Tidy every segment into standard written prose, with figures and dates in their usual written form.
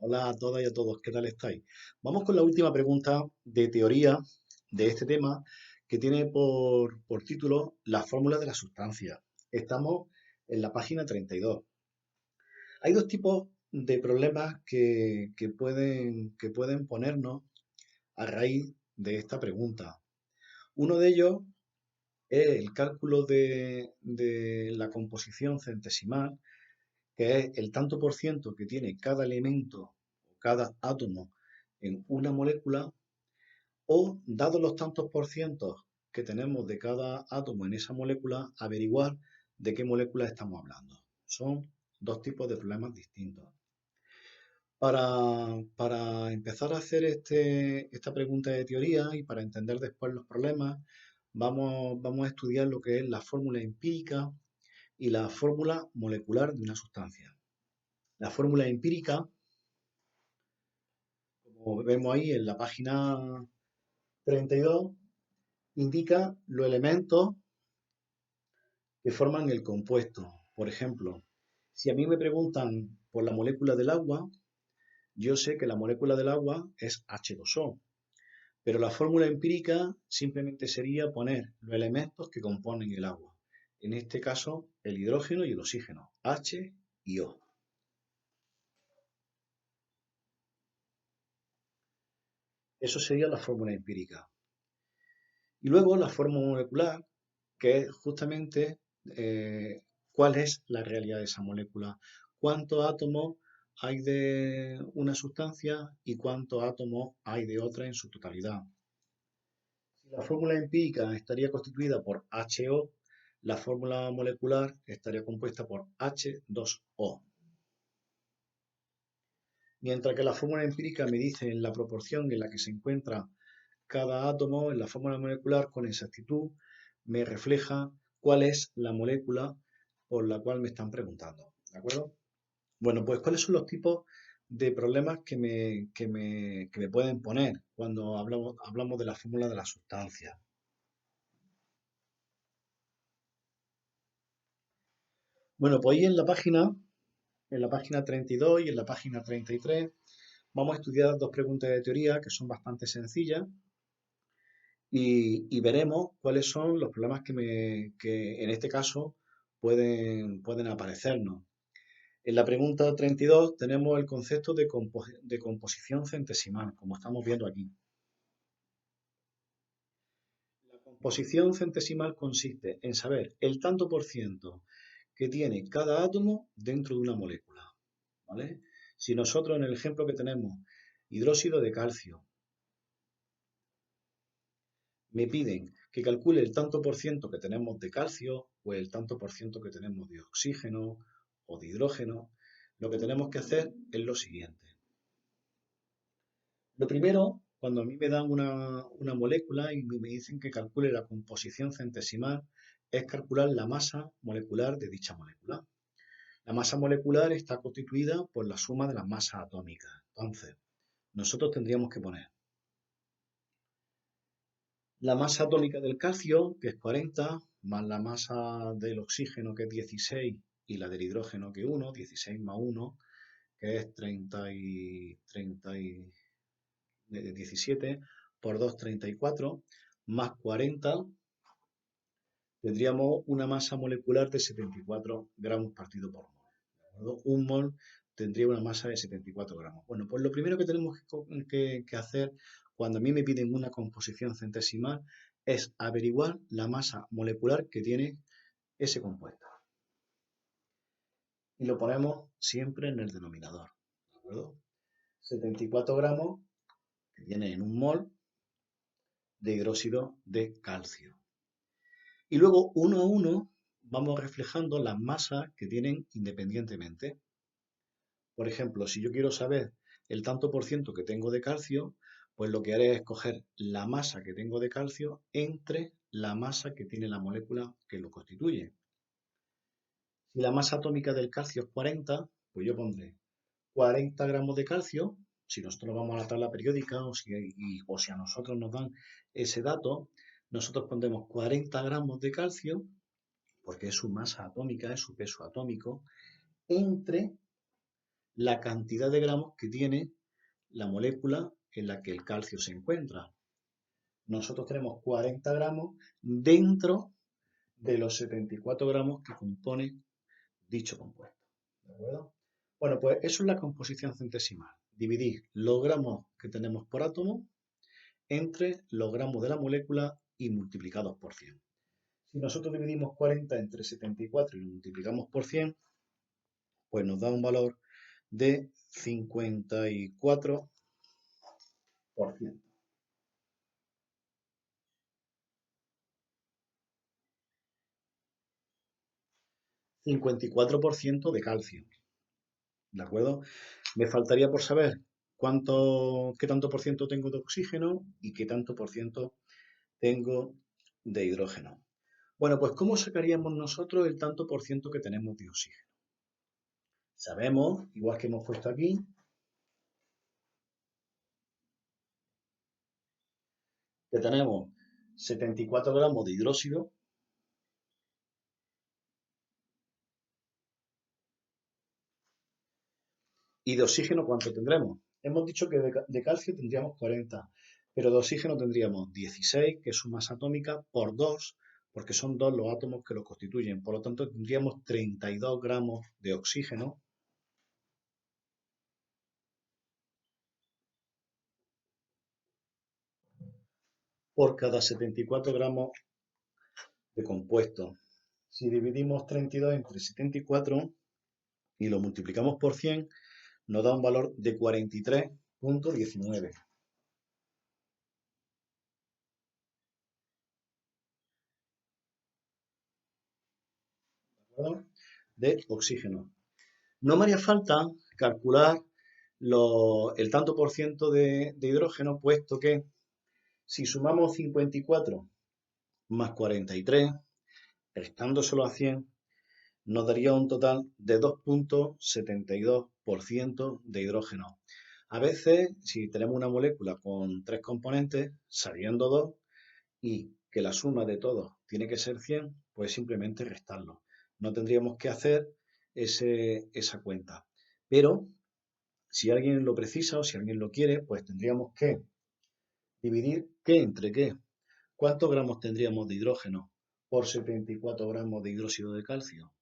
Hola a todas y a todos, ¿qué tal estáis? Vamos con la última pregunta de teoría de este tema que tiene por título la fórmula de la sustancia. Estamos en la página 32. Hay dos tipos de problemas que pueden ponernos a raíz de esta pregunta. Uno de ellos es el cálculo de la composición centesimal, que es el tanto por ciento que tiene cada elemento o cada átomo en una molécula, o, dados los tantos por cientos que tenemos de cada átomo en esa molécula, averiguar de qué molécula estamos hablando. Son dos tipos de problemas distintos. Para empezar a hacer esta pregunta de teoría y para entender después los problemas, vamos a estudiar lo que es la fórmula empírica y la fórmula molecular de una sustancia. La fórmula empírica, como vemos ahí en la página 32, indica los elementos que forman el compuesto. Por ejemplo, si a mí me preguntan por la molécula del agua, yo sé que la molécula del agua es H2O, pero la fórmula empírica simplemente sería poner los elementos que componen el agua. En este caso, el hidrógeno y el oxígeno, H y O. Eso sería la fórmula empírica. Y luego la fórmula molecular, que es justamente cuál es la realidad de esa molécula, cuántos átomos hay de una sustancia y cuántos átomos hay de otra en su totalidad. Si la fórmula empírica estaría constituida por HO, la fórmula molecular estaría compuesta por H2O. Mientras que la fórmula empírica me dice en la proporción en la que se encuentra cada átomo, en la fórmula molecular con exactitud me refleja cuál es la molécula por la cual me están preguntando. ¿De acuerdo? Bueno, pues ¿cuáles son los tipos de problemas que me pueden poner cuando hablamos de la fórmula de la sustancia? Bueno, pues ahí en la página 32 y en la página 33 vamos a estudiar dos preguntas de teoría que son bastante sencillas y veremos cuáles son los problemas que en este caso pueden aparecernos. En la pregunta 32 tenemos el concepto de composición centesimal, como estamos viendo aquí. La composición centesimal consiste en saber el tanto por ciento que tiene cada átomo dentro de una molécula, ¿vale? Si nosotros en el ejemplo que tenemos hidróxido de calcio, me piden que calcule el tanto por ciento que tenemos de calcio o el tanto por ciento que tenemos de oxígeno o de hidrógeno, lo que tenemos que hacer es lo siguiente. Lo primero, cuando a mí me dan una molécula y me dicen que calcule la composición centesimal, es calcular la masa molecular de dicha molécula. La masa molecular está constituida por la suma de las masas atómicas. Entonces, nosotros tendríamos que poner la masa atómica del calcio, que es 40, más la masa del oxígeno, que es 16, y la del hidrógeno, que es 1, 16 más 1, que es 17, por 2, 34, más 40, tendríamos una masa molecular de 74 gramos partido por mol. ¿De acuerdo? Un mol tendría una masa de 74 gramos. Bueno, pues lo primero que tenemos que hacer cuando a mí me piden una composición centesimal es averiguar la masa molecular que tiene ese compuesto. Y lo ponemos siempre en el denominador. ¿De acuerdo? 74 gramos que tiene en un mol de hidróxido de calcio. Y luego, uno a uno, vamos reflejando las masas que tienen independientemente. Por ejemplo, si yo quiero saber el tanto por ciento que tengo de calcio, pues lo que haré es coger la masa que tengo de calcio entre la masa que tiene la molécula que lo constituye. Si la masa atómica del calcio es 40, pues yo pondré 40 gramos de calcio. Si nosotros vamos a la tabla periódica o si a nosotros nos dan ese dato, nosotros pondremos 40 gramos de calcio, porque es su masa atómica, es su peso atómico, entre la cantidad de gramos que tiene la molécula en la que el calcio se encuentra. Nosotros tenemos 40 gramos dentro de los 74 gramos que compone dicho compuesto. ¿De acuerdo? Bueno, pues eso es la composición centesimal. Dividir los gramos que tenemos por átomo entre los gramos de la molécula y multiplicados por 100. Si nosotros dividimos 40 entre 74 y lo multiplicamos por 100, pues nos da un valor de 54%. 54% de calcio. ¿De acuerdo? Me faltaría por saber qué tanto por ciento tengo de oxígeno y qué tanto por ciento tengo de hidrógeno. Bueno, pues ¿cómo sacaríamos nosotros el tanto por ciento que tenemos de oxígeno? Sabemos, igual que hemos puesto aquí, que tenemos 74 gramos de hidróxido y de oxígeno, ¿cuánto tendremos? Hemos dicho que de calcio tendríamos 40, pero de oxígeno tendríamos 16, que es su masa atómica, por 2, porque son 2 los átomos que lo constituyen. Por lo tanto, tendríamos 32 gramos de oxígeno por cada 74 gramos de compuesto. Si dividimos 32 entre 74 y lo multiplicamos por 100, nos da un valor de 43,19. De oxígeno. No me haría falta calcular el tanto por ciento de hidrógeno, puesto que si sumamos 54 más 43, restándoselo a 100, nos daría un total de 2,72% de hidrógeno. A veces, si tenemos una molécula con 3 componentes, sabiendo 2, y que la suma de todos tiene que ser 100, pues simplemente restarlo. No tendríamos que hacer esa cuenta. Pero si alguien lo precisa o si alguien lo quiere, pues tendríamos que dividir qué entre qué. ¿Cuántos gramos tendríamos de hidrógeno por 74 gramos de hidróxido de calcio?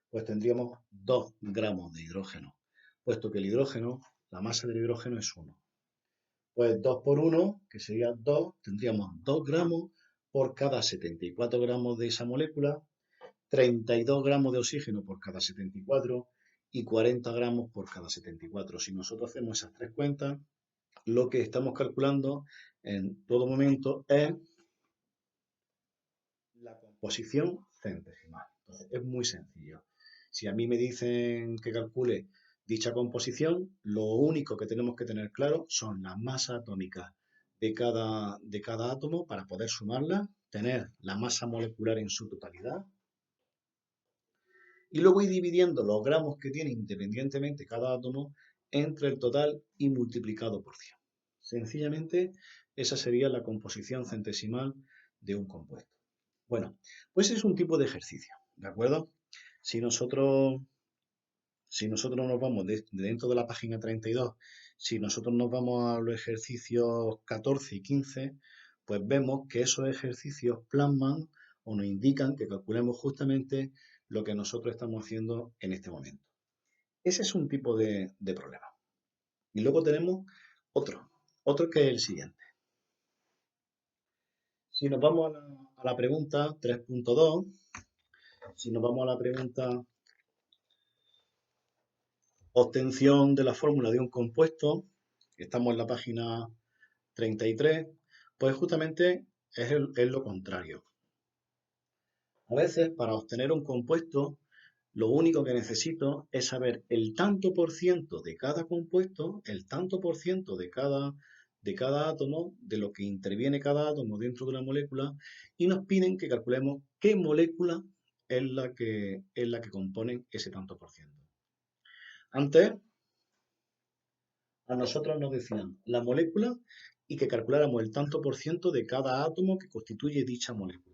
Pues tendríamos 2 gramos de hidrógeno, puesto que el hidrógeno, la masa del hidrógeno es 1. Pues 2 por 1, que sería 2, tendríamos 2 gramos por cada 74 gramos de esa molécula, 32 gramos de oxígeno por cada 74 y 40 gramos por cada 74. Si nosotros hacemos esas tres cuentas, lo que estamos calculando en todo momento es la composición centesimal. Entonces, es muy sencillo. Si a mí me dicen que calcule dicha composición, lo único que tenemos que tener claro son las masas atómicas de cada átomo para poder sumarlas, tener la masa molecular en su totalidad y luego ir dividiendo los gramos que tiene independientemente cada átomo entre el total y multiplicado por 100. Sencillamente, esa sería la composición centesimal de un compuesto. Bueno, pues es un tipo de ejercicio, ¿de acuerdo? Si nosotros nos vamos de dentro de la página 32, si nosotros nos vamos a los ejercicios 14 y 15, pues vemos que esos ejercicios plasman o nos indican que calculemos justamente lo que nosotros estamos haciendo en este momento. Ese es un tipo de problema. Y luego tenemos otro que es el siguiente. Si nos vamos a la pregunta 3.2, si nos vamos a la pregunta obtención de la fórmula de un compuesto, estamos en la página 33, pues justamente es lo contrario. A veces, para obtener un compuesto, lo único que necesito es saber el tanto por ciento de cada compuesto, el tanto por ciento de cada átomo, de lo que interviene cada átomo dentro de una molécula, y nos piden que calculemos qué molécula es la que compone ese tanto por ciento. Antes, a nosotros nos decían la molécula y que calculáramos el tanto por ciento de cada átomo que constituye dicha molécula.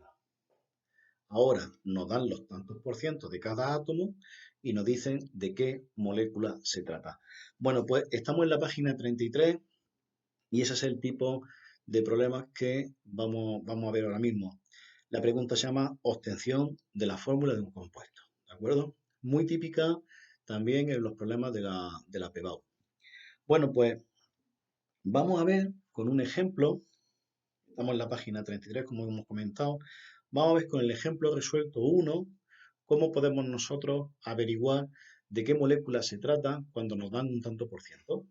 Ahora nos dan los tantos por ciento de cada átomo y nos dicen de qué molécula se trata. Bueno, pues estamos en la página 33 y ese es el tipo de problemas que vamos a ver ahora mismo. La pregunta se llama obtención de la fórmula de un compuesto, ¿de acuerdo? Muy típica también en los problemas de la PBAU. Bueno, pues vamos a ver con un ejemplo, estamos en la página 33 como hemos comentado, vamos a ver con el ejemplo resuelto 1 cómo podemos nosotros averiguar de qué molécula se trata cuando nos dan un tanto por ciento.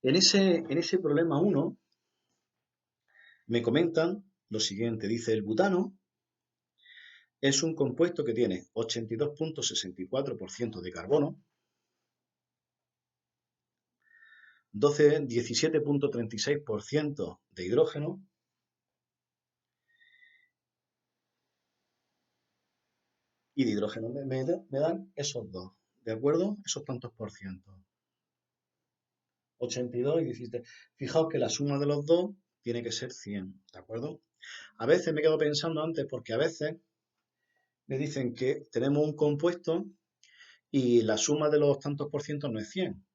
En ese problema 1 me comentan lo siguiente, dice el butano es un compuesto que tiene 82.64% de carbono, 17.36% de hidrógeno y de hidrógeno me dan esos dos, ¿de acuerdo? Esos tantos por ciento. 82 y 17. Fijaos que la suma de los dos tiene que ser 100, ¿de acuerdo? A veces me quedo pensando antes porque a veces me dicen que tenemos un compuesto y la suma de los tantos por ciento no es 100.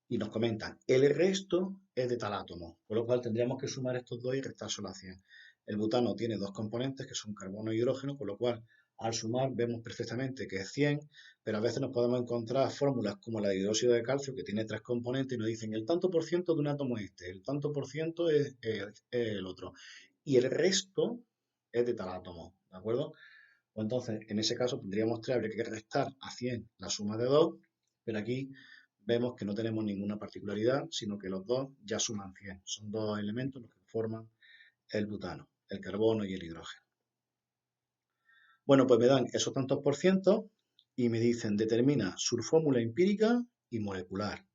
Y nos comentan, el resto es de tal átomo, con lo cual tendríamos que sumar estos dos y restárselo a 100. El butano tiene dos componentes que son carbono y hidrógeno, con lo cual al sumar vemos perfectamente que es 100, pero a veces nos podemos encontrar fórmulas como la de hidróxido de calcio que tiene tres componentes y nos dicen el tanto por ciento de un átomo es este, el tanto por ciento es el otro y el resto es de tal átomo, ¿de acuerdo? Pues entonces, en ese caso tendríamos 3, habría que restar a 100 la suma de 2, pero aquí vemos que no tenemos ninguna particularidad, sino que los dos ya suman 100. Son dos elementos los que forman el butano, el carbono y el hidrógeno. Bueno, pues me dan esos tantos por ciento y me dicen determina su fórmula empírica y molecular,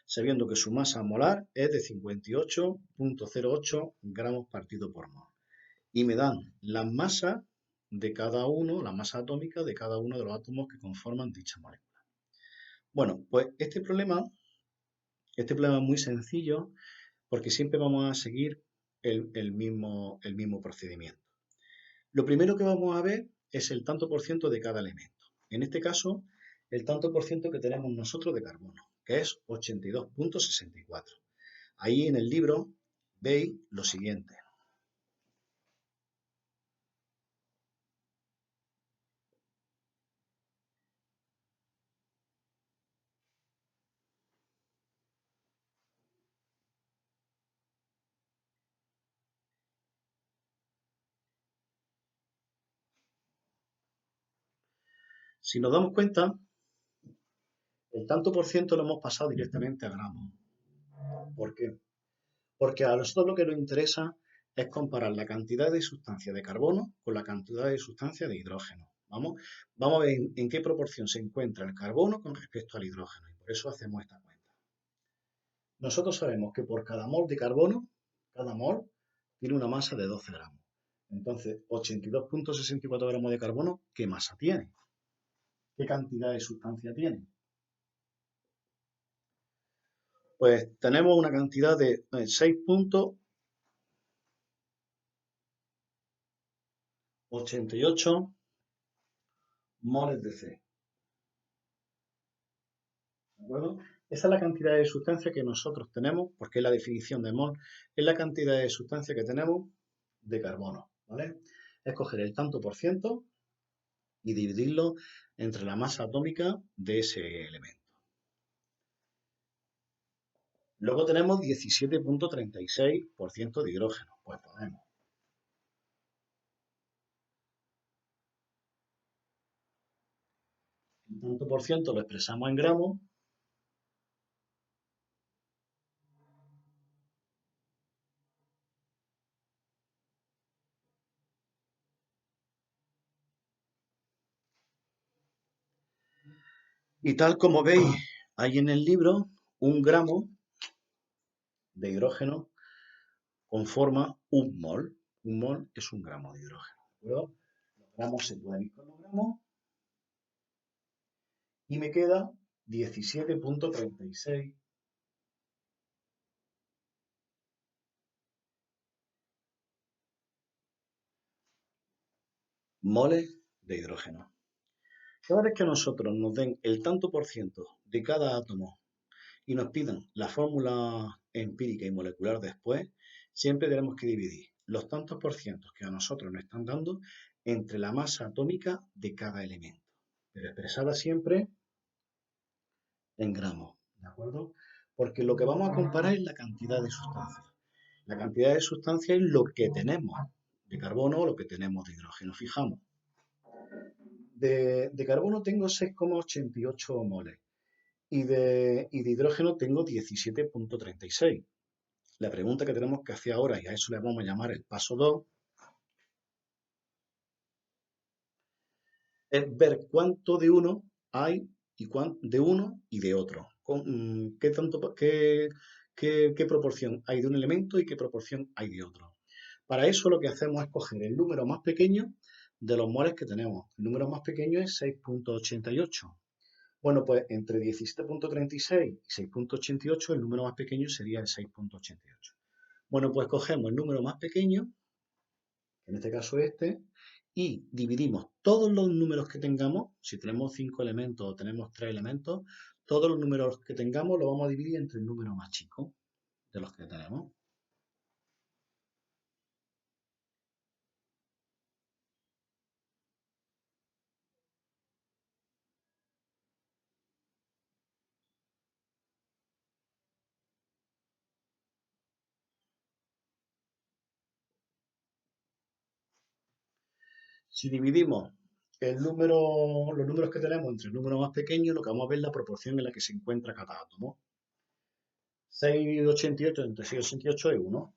sabiendo que su masa molar es de 58.08 gramos partido por mol. Y me dan las masas de cada uno, la masa atómica de cada uno de los átomos que conforman dicha molécula. Bueno, pues este problema es muy sencillo porque siempre vamos a seguir el mismo procedimiento. Lo primero que vamos a ver es el tanto por ciento de cada elemento. En este caso, el tanto por ciento que tenemos nosotros de carbono, que es 82.64. Ahí en el libro veis lo siguiente. Si nos damos cuenta, el tanto por ciento lo hemos pasado directamente a gramos. ¿Por qué? Porque a nosotros lo que nos interesa es comparar la cantidad de sustancia de carbono con la cantidad de sustancia de hidrógeno. Vamos a ver en qué proporción se encuentra el carbono con respecto al hidrógeno y por eso hacemos esta cuenta. Nosotros sabemos que por cada mol de carbono, cada mol tiene una masa de 12 gramos. Entonces, 82.64 gramos de carbono, ¿qué masa tiene? ¿Qué cantidad de sustancia tiene? Pues tenemos una cantidad de 6.88 moles de C. ¿De acuerdo? Esa es la cantidad de sustancia que nosotros tenemos, porque es la definición de mol, es la cantidad de sustancia que tenemos de carbono, ¿vale? Es coger el tanto por ciento y dividirlo entre la masa atómica de ese elemento. Luego tenemos 17.36% de hidrógeno. Pues ponemos el tanto por ciento, lo expresamos en gramos. Y tal como veis ahí en el libro, un gramo de hidrógeno conforma un mol. Un mol es un gramo de hidrógeno. ¿De acuerdo? gramos se pueden ir con los gramos y me queda 17,36 moles de hidrógeno. Cada vez que a nosotros nos den el tanto por ciento de cada átomo y nos pidan la fórmula empírica y molecular después, siempre tenemos que dividir los tantos por cientos que a nosotros nos están dando entre la masa atómica de cada elemento, pero expresada siempre en gramos, ¿de acuerdo? Porque lo que vamos a comparar es la cantidad de sustancia. La cantidad de sustancia es lo que tenemos de carbono o lo que tenemos de hidrógeno. Fijamos, de carbono tengo 6,88 moles y de hidrógeno tengo 17,36. La pregunta que tenemos que hacer ahora, y a eso le vamos a llamar el paso 2, es ver cuánto de uno hay y de uno y de otro. ¿Qué proporción hay de un elemento y qué proporción hay de otro? Para eso lo que hacemos es coger el número más pequeño de los moles que tenemos. El número más pequeño es 6,88. Bueno, pues entre 17,36 y 6,88 el número más pequeño sería el 6,88. Bueno, pues cogemos el número más pequeño, en este caso este, y dividimos todos los números que tengamos, si tenemos 5 elementos o tenemos 3 elementos, todos los números que tengamos los vamos a dividir entre el número más chico de los que tenemos. Si dividimos los números que tenemos entre el número más pequeño, lo que vamos a ver es la proporción en la que se encuentra cada átomo. 6,88 entre 6,88 es 1.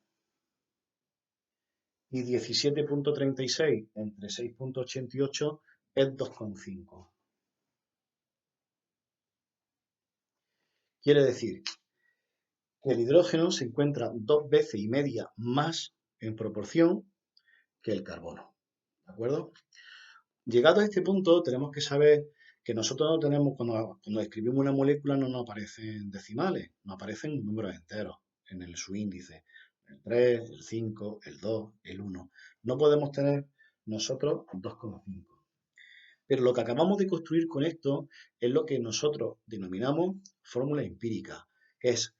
Y 17,36 entre 6,88 es 2,5. Quiere decir que el hidrógeno se encuentra 2 veces y media más en proporción que el carbono. ¿De acuerdo? Llegado a este punto, tenemos que saber que nosotros no tenemos, cuando escribimos una molécula, no nos aparecen decimales, nos aparecen números enteros en su índice. El 3, el 5, el 2, el 1. No podemos tener nosotros 2,5. Pero lo que acabamos de construir con esto es lo que nosotros denominamos fórmula empírica, que es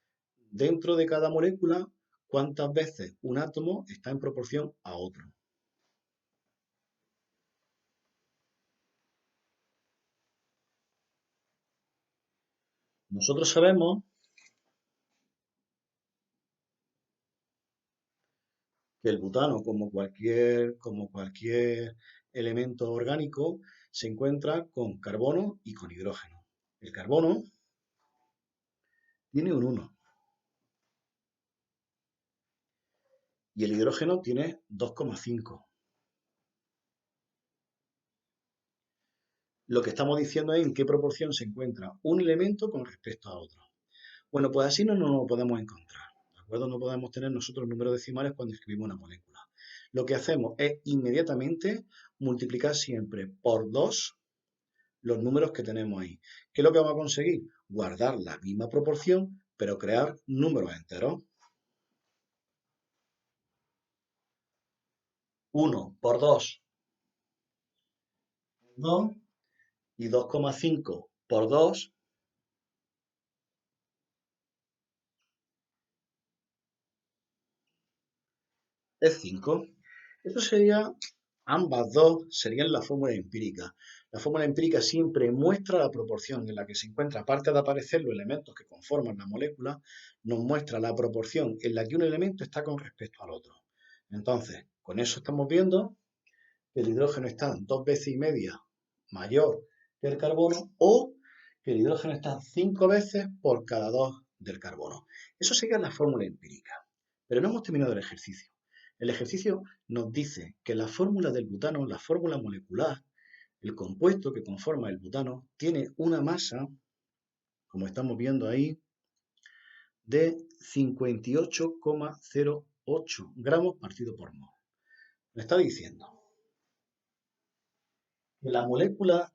dentro de cada molécula cuántas veces un átomo está en proporción a otro. Nosotros sabemos que el butano, como cualquier elemento orgánico, se encuentra con carbono y con hidrógeno. El carbono tiene un 1 y el hidrógeno tiene 2,5. Lo que estamos diciendo es en qué proporción se encuentra un elemento con respecto a otro. Bueno, pues así no nos lo podemos encontrar, ¿de acuerdo? No podemos tener nosotros números decimales cuando escribimos una molécula. Lo que hacemos es inmediatamente multiplicar siempre por 2 los números que tenemos ahí. ¿Qué es lo que vamos a conseguir? Guardar la misma proporción, pero crear números enteros. 1 por 2, 2, y 2,5 por 2 es 5. Eso sería, ambas dos serían la fórmula empírica. La fórmula empírica siempre muestra la proporción en la que se encuentra, aparte de aparecer los elementos que conforman la molécula, nos muestra la proporción en la que un elemento está con respecto al otro. Entonces, con eso estamos viendo que el hidrógeno está 2 veces y media mayor que el carbono o que el hidrógeno está 5 veces por cada 2 del carbono. Eso sería la fórmula empírica. Pero no hemos terminado el ejercicio. El ejercicio nos dice que la fórmula del butano, la fórmula molecular, el compuesto que conforma el butano, tiene una masa, como estamos viendo ahí, de 58,08 gramos partido por mol. Me está diciendo que la molécula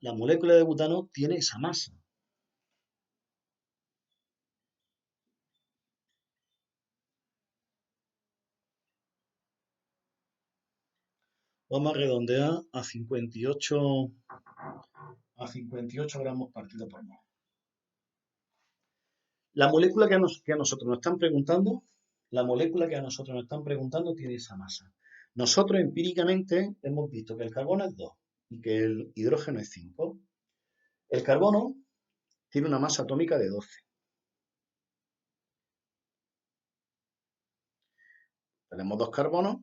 de butano tiene esa masa. Vamos a redondear a 58 gramos partido por mol. La molécula que a nosotros nos están preguntando, tiene esa masa. Nosotros empíricamente hemos visto que el carbono es 2 y que el hidrógeno es 5. El carbono tiene una masa atómica de 12. Tenemos 2 carbonos,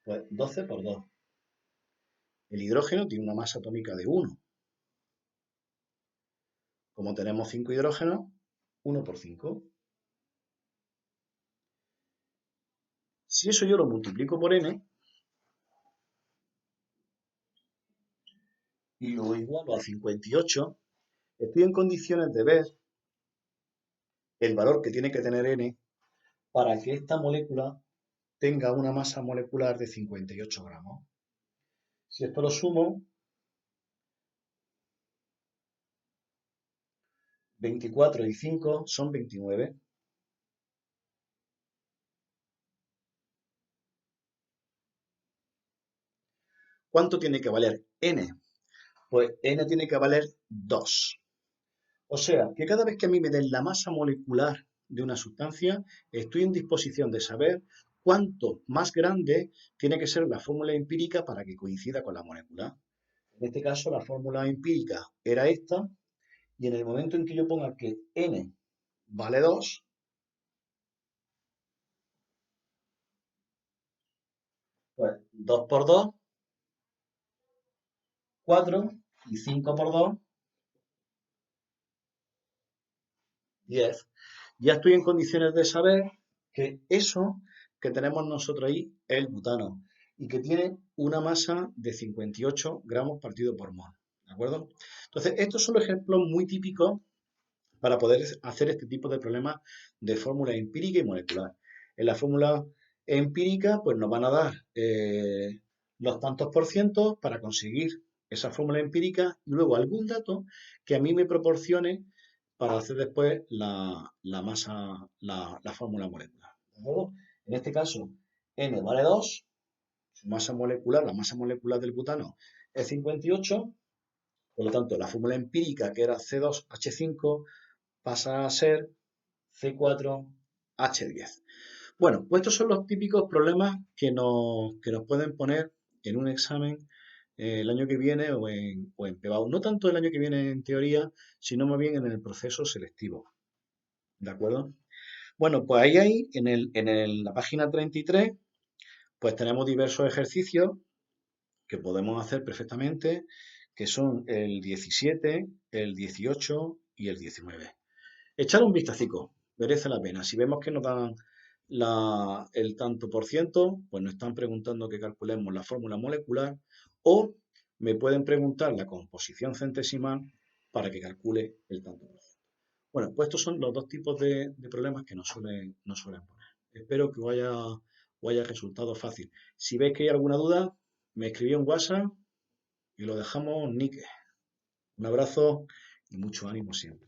pues 12 por 2. El hidrógeno tiene una masa atómica de 1. Como tenemos 5 hidrógenos, 1 por 5. Si eso yo lo multiplico por n y lo igualo a 58, estoy en condiciones de ver el valor que tiene que tener n para que esta molécula tenga una masa molecular de 58 gramos. Si esto lo sumo, 24 y 5 son 29. ¿Cuánto tiene que valer n? Pues n tiene que valer 2. O sea, que cada vez que a mí me den la masa molecular de una sustancia, estoy en disposición de saber cuánto más grande tiene que ser la fórmula empírica para que coincida con la molecular. En este caso, la fórmula empírica era esta, y en el momento en que yo ponga que n vale 2, pues 2 por 2, 4, y 5 por 2, 10. Ya estoy en condiciones de saber que eso que tenemos nosotros ahí es el butano y que tiene una masa de 58 gramos partido por mol. ¿De acuerdo? Entonces, estos son ejemplos muy típicos para poder hacer este tipo de problemas de fórmula empírica y molecular. En la fórmula empírica, pues nos van a dar los tantos por cientos para conseguir esa fórmula empírica y luego algún dato que a mí me proporcione para hacer después la masa, la fórmula molecular. ¿De acuerdo? En este caso, n vale 2, su masa molecular, la masa molecular del butano es 58, por lo tanto, la fórmula empírica, que era C2H5, pasa a ser C4H10. Bueno, pues estos son los típicos problemas que nos pueden poner en un examen el año que viene o en PBAU. No tanto el año que viene en teoría, sino más bien en el proceso selectivo. ¿De acuerdo? Bueno, pues ahí en la página 33, pues tenemos diversos ejercicios que podemos hacer perfectamente, que son el 17, el 18 y el 19. Echar un vistacico, merece la pena. Si vemos que nos dan el tanto por ciento, pues nos están preguntando que calculemos la fórmula molecular o me pueden preguntar la composición centesimal para que calcule el tanto por ciento. Bueno, pues estos son los dos tipos de problemas que nos suelen poner. Espero que os haya resultado fácil. Si veis que hay alguna duda, me escribí en WhatsApp y lo dejamos níquel. Un abrazo y mucho ánimo siempre.